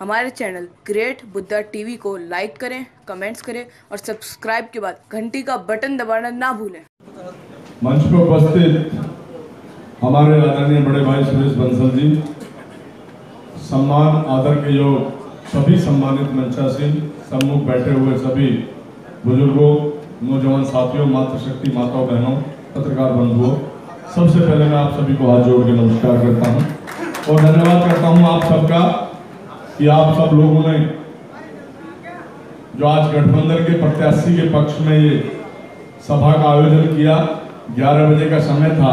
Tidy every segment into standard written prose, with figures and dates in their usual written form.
हमारे channel great Buddha TV को like करें, कमेंट्स करें और सब्सक्राइब के बाद घंटी का बटन दबाना ना भूलें। मंच पर उपस्थित हमारे आदरणीय बड़े भाई सुरेश बंसल जी, सम्मान आदर के योग सभी सम्मानित मंचासीन, सम्मुख बैठे हुए सभी बुजुर्गों, नौजवान साथियों, मातृशक्ति माताओं, बहनों, पत्रकार बंधुओं, सबसे पहले मैं आप सभी को हाथ जोड़ के नमस्कार करता हूं और धन्यवाद करता हूं आप सबका कि आप सब लोगों ने जो आज गठबंधन के प्रत्याशी के पक्ष में ये सभा का आयोजन किया। 11 बजे का समय था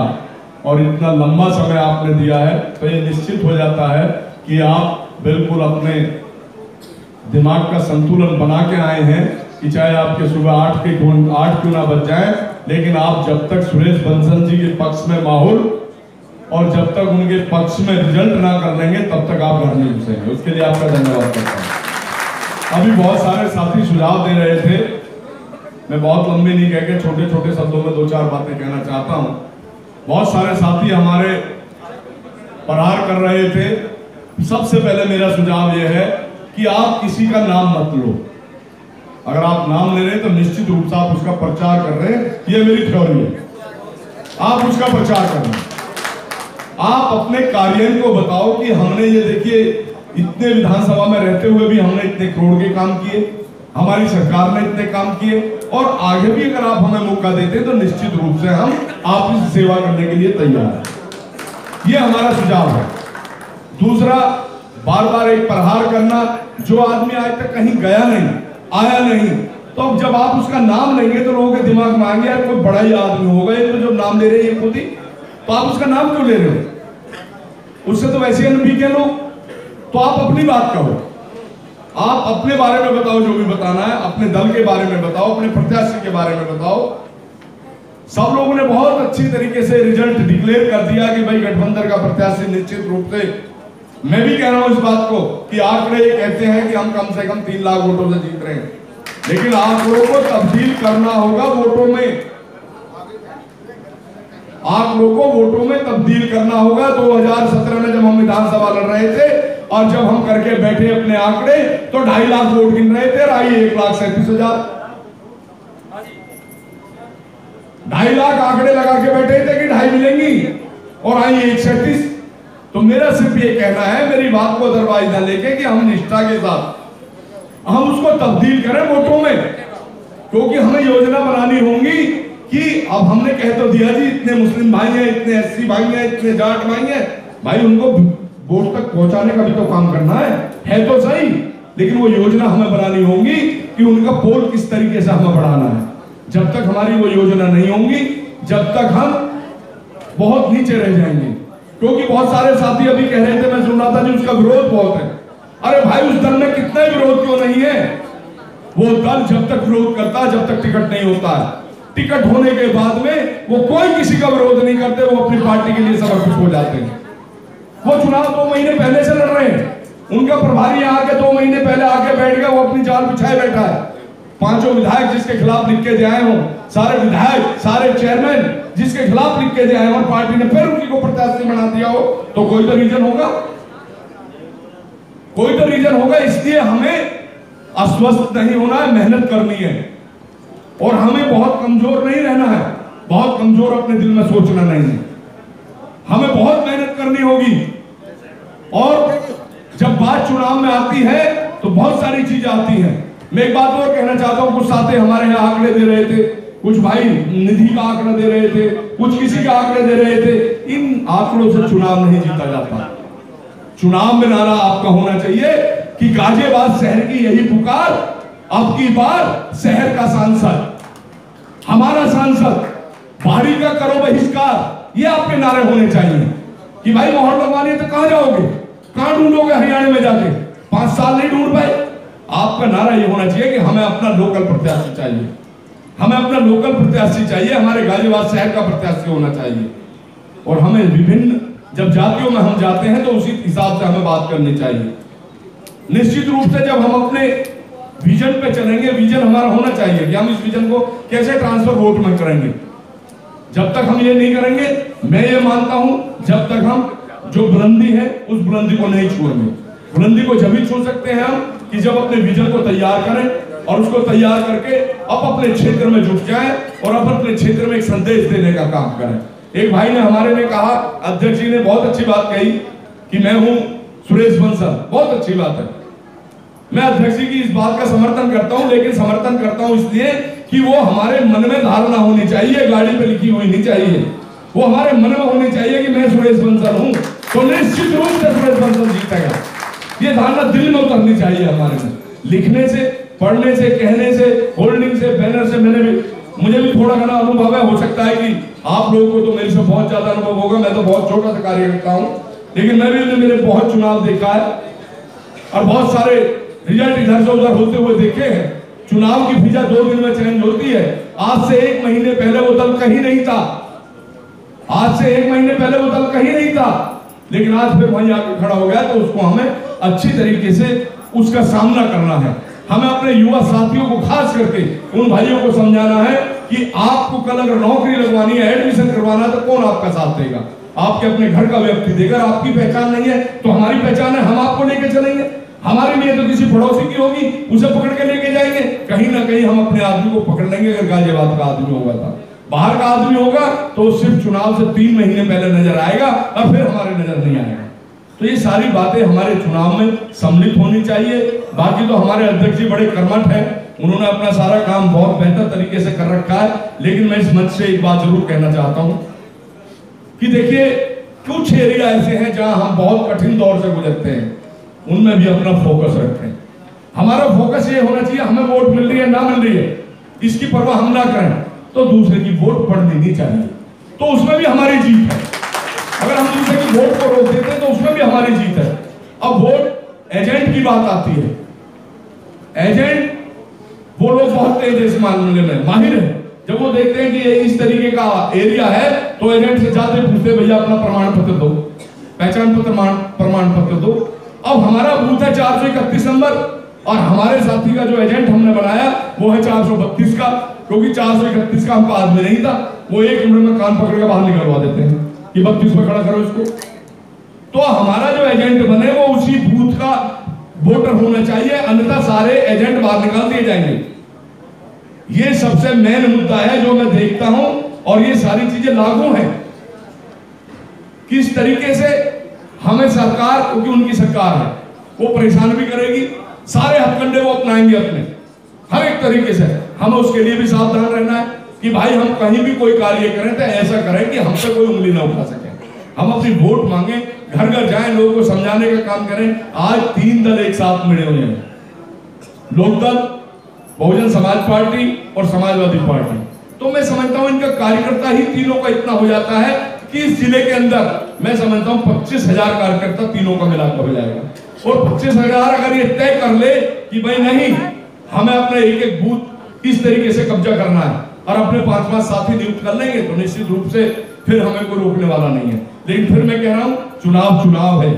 और इतना लंबा समय आपने दिया है, तो ये निश्चित हो जाता है कि आप बिल्कुल अपने दिमाग का संतुलन बना के आए हैं कि चाहे आपके सुबह 8 क्यों ना बज जाए, लेकिन आप जब तक सुरेश बंसल जी के पक्ष में माहौल और जब तक उनके पक्ष में रिजल्ट ना कर लेंगे तब तक आप घर नहीं घुसेंगे। उसके लिए आपका धन्यवाद करता हूँ। अभी बहुत सारे साथी सुझाव दे रहे थे, मैं बहुत लंबे नहीं कह के छोटे छोटे शब्दों में 2-4 बातें कहना चाहता हूँ। बहुत सारे साथी हमारे प्रहार कर रहे थे। सबसे पहले मेरा सुझाव यह है कि आप किसी का नाम मत लो। अगर आप नाम ले रहे हैं तो निश्चित रूप से आप उसका प्रचार कर रहे हैं, ये मेरी थ्योरी है। आप उसका प्रचार कर रहे हैं। आप अपने कार्यान्वयन को बताओ कि हमने ये देखिए इतने विधानसभा में रहते हुए भी हमने इतने करोड़ के काम किए, हमारी सरकार ने इतने काम किए और आगे भी अगर आप हमें मौका देते तो निश्चित रूप से हम आपकी सेवा करने के लिए तैयार हैं। ये हमारा सुझाव है। दूसरा, बार बार एक प्रहार करना, जो आदमी आज तक कहीं गया नहीं, आया नहीं, तो अब जब आप उसका नाम लेंगे तो लोगों के दिमाग में आएंगे यार कोई बड़ा ही आदमी होगा ये, तो जो नाम ले रहे हैं ये खुद ही, तो आप उसका नाम क्यों ले रहे हो? उससे तो वैसे अनबीके लोग। तो आप अपनी बात कहो, आप अपने बारे में बताओ, जो भी बताना है, अपने दल के बारे में बताओ, अपने प्रत्याशी के बारे में बताओ। सब लोगों ने बहुत अच्छी तरीके से रिजल्ट डिक्लेयर कर दिया कि भाई गठबंधन का प्रत्याशी निश्चित रूप से, मैं भी कह रहा हूं इस बात को कि आंकड़े ये कहते हैं कि हम कम से कम 3 लाख वोटों से जीत रहे हैं, लेकिन आंकड़ों को तब्दील करना होगा वोटों में। आंकड़ों को वोटों में तब्दील करना होगा। 2017 में जब हम विधानसभा लड़ रहे थे और जब हम करके बैठे अपने आंकड़े तो 2.5 लाख वोट गिन रहे थे, आई 1,37,000। 2.5 लाख आंकड़े लगा के बैठे थे कि 2.5 मिलेंगी और आई 137। तो मेरा सिर्फ ये कहना है, मेरी बात को अदरवाइज ना लेके, कि हम निष्ठा के साथ हम उसको तब्दील करें वोटों में, क्योंकि हमें योजना बनानी होगी कि अब हमने कह तो दिया जी इतने मुस्लिम भाई हैं, इतने एससी भाई हैं, इतने जाट भाई हैं, भाई उनको वोट तक पहुंचाने का भी तो काम करना है तो सही, लेकिन वो योजना हमें बनानी होगी कि उनका पोल किस तरीके से हमें बढ़ाना है। जब तक हमारी वो योजना नहीं होगी, जब तक हम बहुत नीचे रह जाएंगे। क्योंकि बहुत सारे साथी अभी कह रहे थे, मैं सुन रहा था जी उसका विरोध बहुत है। अरे भाई, उस दल में कितना विरोध क्यों नहीं है? वो दल जब तक विरोध करता है, जब तक टिकट नहीं होता है, टिकट होने के बाद में वो कोई किसी का विरोध नहीं करते, वो अपनी पार्टी के लिए समर्पित हो जाते हैं। वो चुनाव 2 महीने पहले से लड़ रहे हैं। उनका प्रभारी यहाँ के 2 महीने पहले आके बैठ गया, वो अपनी जाल बिछाए बैठा है। 5 विधायक जिसके खिलाफ लिख के जाए हों, सारे विधायक, सारे चेयरमैन जिसके खिलाफ लिख के जाए और पार्टी ने फिर उनकी को प्रत्याशी बना दिया हो, तो कोई तो रीजन होगा, कोई तो रीजन होगा। इसलिए हमें अस्वस्थ नहीं होना है, मेहनत करनी है और हमें बहुत कमजोर नहीं रहना है, बहुत कमजोर अपने दिल में सोचना नहीं है। हमें बहुत मेहनत करनी होगी। और जब बात चुनाव में आती है तो बहुत सारी चीजें आती हैं। मैं एक बात और कहना चाहता हूं, कुछ साथी हमारे यहाँ आंकड़े दे रहे थे, कुछ भाई निधि का आंकड़ा दे रहे थे, कुछ किसी का आंकड़े दे रहे थे। इन आंकड़ों से चुनाव नहीं जीता जाता। चुनाव में नारा आपका होना चाहिए कि गाजियाबाद शहर की यही पुकार, अब की बार शहर का सांसद, हमारा सांसद, बाहरी का करो बहिष्कार, ये आपके नारे होने चाहिए। कि भाई मोहर लगवानी है तो कहां जाओगे, कहां ढूंढोगे हरियाणा में जाके? 5 साल नहीं ढूंढ पाए। आपका नारा ये होना चाहिए कि हमें अपना लोकल प्रत्याशी चाहिए, हमें अपना लोकल प्रत्याशी चाहिए, हमारे गाजियाबाद शहर का प्रत्याशी होना चाहिए। और हमें विभिन्न जब जातियों में हम जाते हैं तो उसी हिसाब से हमें बात करनी चाहिए। निश्चित रूप से जब हम अपने विजन पे चलेंगे, विजन हमारा होना चाहिए कि हम इस विजन को कैसे ट्रांसफर वोट में करेंगे। जब तक हम ये नहीं करेंगे, मैं ये मानता हूं, जब तक हम जो बुलंदी है उस बुलंदी को नहीं छुएंगे, बुलंदी को जब ही छू सकते हैं हम कि जब अपने विजन को तैयार करें और उसको तैयार करके अब अपने क्षेत्र में जुट जाएं और अब अपने क्षेत्र में एक संदेश देने का काम करें। एक भाई ने हमारे ने कहा, अध्यक्ष जी ने बहुत अच्छी बात कही कि मैं हूं सुरेश बंसल, बहुत अच्छी बात है। मैं अध्यक्ष जी की इस बात का समर्थन करता हूं, लेकिन समर्थन करता हूं इसलिए कि वो हमारे मन में धारणा होनी चाहिए, गाड़ी पे लिखी हुई नहीं चाहिए। वो हमारे मन में होनी चाहिए कि मैं सुरेश बंसल हूं, तो निश्चित रूप से सुरेश बंसल जीतेगा। ये धारणा दिल में उतरनी चाहिए हमारे में। लिखने से, पढ़ने से, कहने से, होल्डिंग से, बैनर से मुझे भी थोड़ा घना अनुभव है। हो सकता है कि आप लोगों को तो मेरे से बहुत ज्यादा अनुभव होगा, मैं तो बहुत छोटा सा कार्य करता हूं, लेकिन मैं भी मेरे बहुत चुनाव देखा है और बहुत सारे रिजल्ट इधर से उधर होते हुए देखे हैं। चुनाव की फिजा 2 दिन में चेंज होती है। आज से 1 महीने पहले वो दल कहीं नहीं था, आज से 1 महीने पहले वो दल कहीं नहीं था, लेकिन आज फिर वहीं आकर खड़ा हो गया। तो उसको हमें अच्छी तरीके से उसका सामना करना है। हमें अपने युवा साथियों को खास करके उन भाइयों को समझाना है कि आपको कल अगर नौकरी लगवानी है, एडमिशन करवाना है, तो कौन आपका साथ देगा? आपके अपने घर का व्यक्ति देगा। आपकी पहचान नहीं है तो हमारी पहचान है, हम आपको लेके चलेंगे। हमारे लिए तो किसी पड़ोसी की होगी, उसे पकड़ के लेके जाएंगे। कहीं ना कहीं हम अपने आदमी को पकड़ लेंगे। अगर गाजियाबाद का आदमी होगा था, बाहर का आदमी होगा तो सिर्फ चुनाव से 3 महीने पहले नजर आएगा और फिर हमारे नजर नहीं आएगा। तो ये सारी बातें हमारे चुनाव में सम्मिलित होनी चाहिए। बाकी तो हमारे अध्यक्ष जी बड़े कर्मठ हैं, उन्होंने अपना सारा काम बहुत बेहतर तरीके से कर रखा है। लेकिन मैं इस मंच से एक बात जरूर कहना चाहता हूं कि देखिए, कुछ एरिया ऐसे हैं जहां हम बहुत कठिन दौर से गुजरते हैं, उनमें भी अपना फोकस रखें। हमारा फोकस ये होना चाहिए, हमें वोट मिल रही है ना मिल रही है इसकी परवाह हम ना करें, तो दूसरे की वोट पड़ देनी चाहिए, तो उसमें भी हमारी जीत है। अगर हम दूसरे की वोट को रोक देते हैं तो उसमें भी हमारी जीत है। अब वोट एजेंट की बात आती है। एजेंट वो लोग बहुत तेज इस मामले में माहिर है। जब वो देखते हैं कि ये इस तरीके का एरिया है तो एजेंट से जाते पूछते, भैया अपना प्रमाण पत्र दो, पहचान पत्र प्रमाण पत्र दो। अब हमारा बूथ है 431 नंबर और हमारे साथी का जो एजेंट हमने बनाया वो है 432 का, क्योंकि 431 का हमको आदमी नहीं था। वो 1 मिनट में कान पकड़ के बाहर निकलवा देते हैं कि 32 पे खड़ा करो इसको। तो हमारा जो एजेंट बने वो उसी बूथ का वोटर होना चाहिए, अन्यथा सारे एजेंट बाहर निकाल दिए जाएंगे। ये सबसे मेन मुद्दा है जो मैं देखता हूं, और ये सारी चीजें लागू हैं। किस तरीके से हमें सरकार, क्योंकि उनकी सरकार है, वो परेशान भी करेगी, सारे हथकंडे वो अपनाएंगे अपने हर एक तरीके से। हमें उसके लिए भी सावधान रहना है कि भाई हम कहीं भी कोई कार्य करें तो ऐसा करें कि हमसे कोई उंगली ना उठा सके। हम अपनी वोट मांगे, घर घर जाएं, लोगों को समझाने का काम करें। आज 3 दल एक साथ मिले हुए हैं, लोकदल, बहुजन समाज पार्टी और समाजवादी पार्टी। तो मैं समझता हूं इनका कार्यकर्ता ही तीनों का इतना हो जाता है कि इस जिले के अंदर मैं समझता हूं 25,000 कार्यकर्ता तीनों का मिलाकर हो जाएगा। और 25,000 अगर ये तय कर ले कि भाई नहीं, हमें अपना एक एक बूथ इस तरीके से कब्जा करना है और अपने 5-5 साथी नियुक्त कर लेंगे, तो निश्चित रूप से फिर हमें कोई रोकने वाला नहीं है। लेकिन फिर मैं कह रहा हूं, चुनाव है,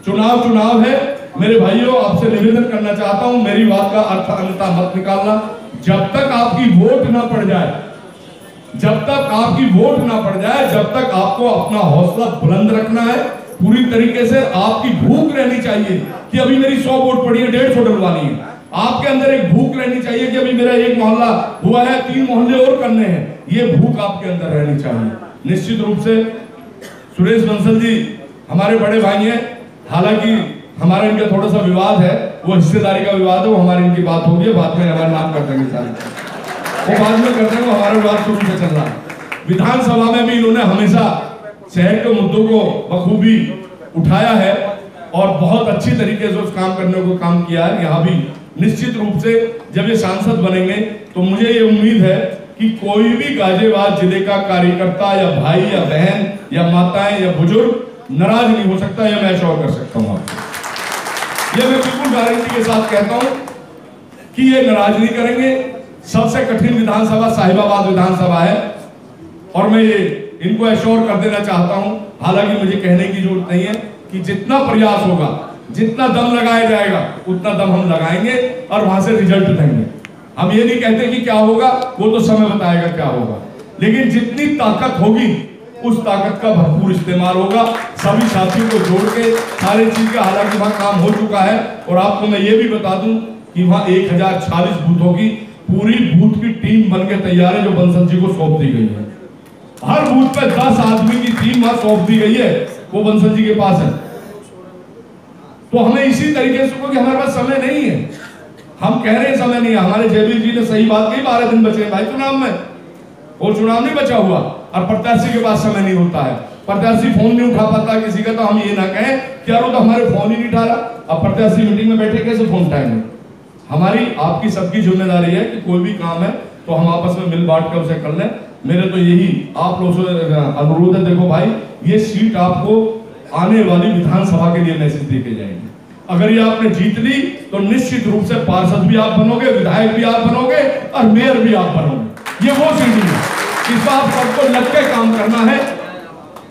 चुनाव है। मेरे भाइयों, आपसे निवेदन करना चाहता हूं, मेरी बात का अर्थ अन्यथा मत निकालना। जब तक आपकी वोट ना पड़ जाए, जब तक आपकी वोट ना पड़ जाए, जब तक आपको अपना हौसला बुलंद रखना है पूरी तरीके से। आपकी भूख रहनी चाहिए कि अभी मेरी 100 वोट पड़ी है, 150 डलवानी है। आपके अंदर एक भूख रहनी चाहिए कि अभी मेरा 1 मोहल्ला हुआ है, 3 मोहल्ले और करने हैं। ये भूख आपके अंदर रहनी चाहिए। निश्चित रूप से सुरेश बंसल जी हमारे बड़े भाई हैं, हालांकि हमारा इनका थोड़ा सा विवाद है, वो हिस्सेदारी का विवाद है, वो हमारी इनकी बात होगी, बाद में हमारा नाम कर देंगे सारे, वो बाद में करते हैं। वो हमारा विवाद शुरू से चल रहा है। विधानसभा में भी इन्होंने हमेशा शहर के मुद्दों को बखूबी उठाया है और बहुत अच्छी तरीके से उस काम करने को काम किया है। यहाँ भी निश्चित रूप से जब ये सांसद बनेंगे तो मुझे ये उम्मीद है कि कोई भी गाजियाबाद जिले का कार्यकर्ता या भाई या बहन या माताएं या बुजुर्ग नाराज नहीं हो सकता, या मैं श्योर कर सकता हूं आपको। ये मैं बिल्कुल गारंटी के साथ कहता हूं कि ये नाराज नहीं करेंगे। सबसे कठिन विधानसभा साहिबाबाद विधानसभा है और मैं ये इनको एश्योर कर देना चाहता हूं। हालांकि मुझे कहने की जरूरत नहीं है कि जितना प्रयास होगा, जितना दम लगाया जाएगा, उतना दम हम लगाएंगे और वहां से रिजल्ट देंगे। हम ये नहीं कहते कि क्या होगा, वो तो समय बताएगा क्या होगा, लेकिन जितनी ताकत होगी उस ताकत का भरपूर इस्तेमाल होगा। सभी साथियों को जोड़ के सारी चीज का, हालांकि वहां काम हो चुका है। और आपको मैं ये भी बता दूं कि वहां 1046 बूथों की पूरी बूथ की टीम बनके तैयार है, जो बंसल जी को सौंप दी गई है। हर बूथ पे 10 आदमी की टीम वहां सौंप दी गई है, वो बंसल जी के पास है। तो हमें इसी तरीके से, क्योंकि हमारे पास समय नहीं है, हम कह रहे हैं समय नहीं है। हमारे जयवीर जी ने सही बात कही, 12 दिन बचे भाई चुनाव में, और चुनाव नहीं बचा हुआ। और प्रत्याशी के पास समय नहीं होता है, प्रत्याशी फोन नहीं उठा पाता किसी का, तो हम ये ना कहें कि यार वो तो हमारे फोन ही नहीं उठा रहा। अब प्रत्याशी मीटिंग में बैठे कैसे फोन उठाएंगे? हमारी आपकी सबकी जिम्मेदारी है कि कोई भी काम है तो हम आपस में मिल बांट कर उसे कर लें। मेरे तो यही आप लोगों से अनुरोध है। देखो भाई, ये सीट आपको आने वाली विधानसभा के लिए मैसेज देके जाएंगे। अगर ये आपने जीत ली तो निश्चित रूप से पार्षद भी आप बनोगे, विधायक भी आप बनोगे और मेयर भी आप बनोगे। ये वो सीढ़ी है, इस बात सबको लग के काम करना है,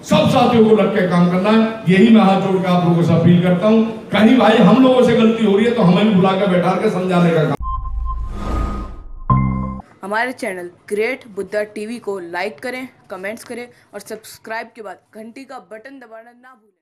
सब साथियों को लग के काम करना है। यही मैं हाथ जोड़ के आप लोगों से अपील करता हूं। कहीं भाई हम लोगों से गलती हो रही है तो हमें भी बुला कर बैठा के समझाने का काम। हमारे चैनल ग्रेट बुद्धा टीवी को लाइक करें, कमेंट्स करें और सब्सक्राइब के बाद घंटी का बटन दबाना ना भूलें।